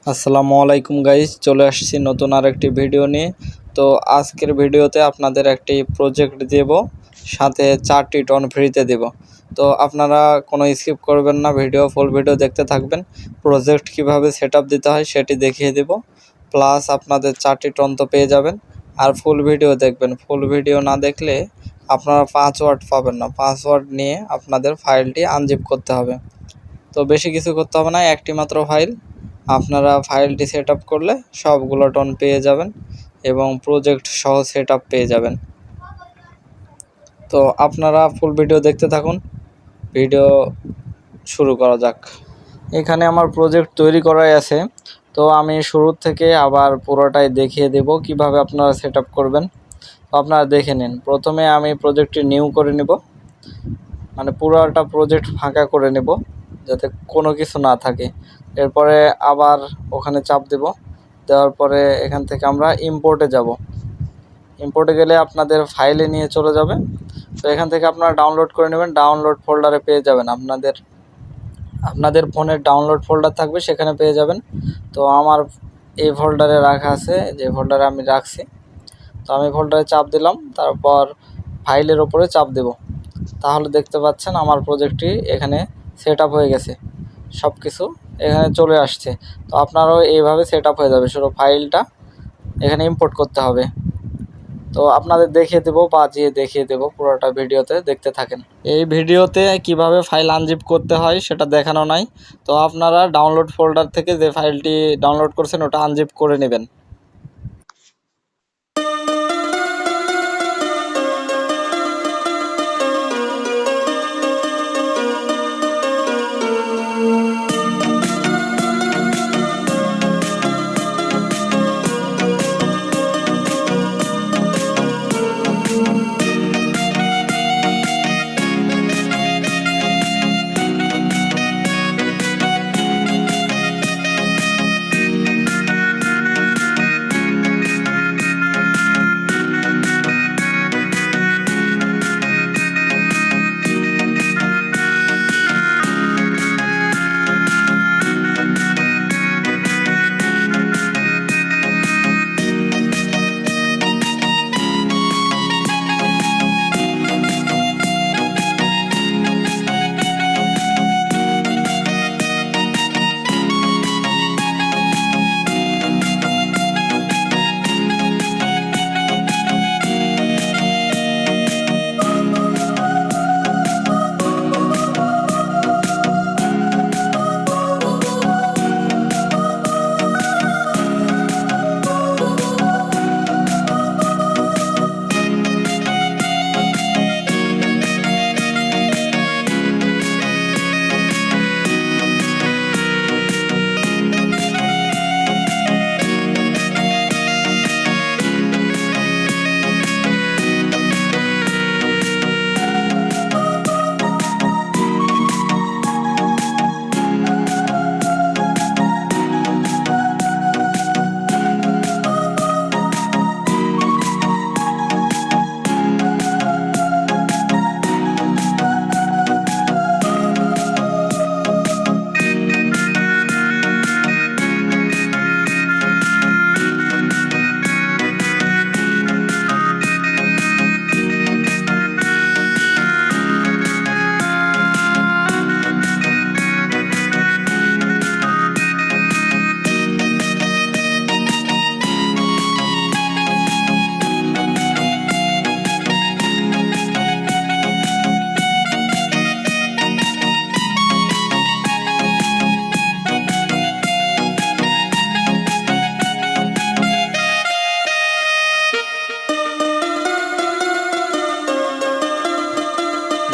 আসসালামু আলাইকুম গাইস, চলে আসছি নতুন আরেকটি ভিডিও নিয়ে। তো আজকের ভিডিওতে আপনাদের একটি প্রজেক্ট দেব, সাথে 4টি টন ফ্রিতে দেব। তো আপনারা কোনো স্কিপ করবেন না, ফুল ভিডিও দেখতে থাকবেন। প্রজেক্ট কিভাবে সেটআপ দিতে হয় সেটি দেখিয়ে দেব, প্লাস আপনাদের 4টি টন তো পেয়ে যাবেন। আর ফুল ভিডিও দেখবেন, ফুল ভিডিও না দেখলে আপনারা পাসওয়ার্ড পাবেন না। পাসওয়ার্ড নিয়ে আপনাদের ফাইলটি আনজিপ করতে হবে। তো বেশি কিছু করতে হবে না, একটি মাত্র ফাইল। আপনারা ফাইলটি সেট আপ করলে সবগুলো টন পেয়ে যাবেন এবং প্রজেক্ট সহ সেট আপ পেয়ে যাবেন। তো আপনারা ফুল ভিডিও দেখতে থাকুন, ভিডিও শুরু করা যাক। এখানে আমার প্রজেক্ট তৈরি করাই আছে, তো আমি শুরু থেকে আবার পুরোটাই দেখিয়ে দেব কিভাবে আপনারা সেট আপ করবেন। তো আপনারা দেখে নিন। প্রথমে আমি প্রজেক্টটি নিউ করে নেব, মানে পুরোটা প্রজেক্ট ফাঁকা করে নেব যাতে কোনো কিছু না থাকে। এরপরে আবার ওখানে চাপ দেব, দেওয়ার পরে এখান থেকে আমরা ইম্পোর্টে যাব। ইম্পোর্টে গেলে আপনাদের ফাইলে নিয়ে চলে যাবে। তো এখান থেকে আপনারা ডাউনলোড করে নেবেন, ডাউনলোড ফোল্ডারে পেয়ে যাবেন। আপনাদের ফোনের ডাউনলোড ফোল্ডার থাকবে, সেখানে পেয়ে যাবেন। তো আমার এই ফোল্ডারে রাখা আছে, যে ফোল্ডারে আমি রাখছি। তো আমি ফোল্ডারে চাপ দিলাম, তারপর ফাইলের ওপরে চাপ দেব। তাহলে দেখতে পাচ্ছেন আমার প্রজেক্টটি এখানে সেট আপ হয়ে গেছে, সব কিছু এখানে চলে আসছে। তো আপনারাও এইভাবে সেট আপ হয়ে যাবে, শুধু ফাইলটা এখানে ইম্পোর্ট করতে হবে। তো আপনাদের দেখিয়ে দেবো, বাজিয়ে দেখিয়ে দেবো, পুরোটা ভিডিওতে দেখতে থাকেন। এই ভিডিওতে কিভাবে ফাইল আনজিপ করতে হয় সেটা দেখানো নাই। তো আপনারা ডাউনলোড ফোল্ডার থেকে যে ফাইলটি ডাউনলোড করছেন ওটা আনজিপ করে নেবেন।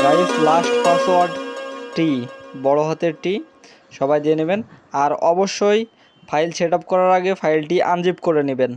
গাইস, লাস্ট পাসওয়ার্ড টি, বড় হাতের টি সবাই দিয়ে নেবেন। আর অবশ্যই ফাইল সেট আপ করার আগে ফাইলটি আনজিপ করে নেবেন।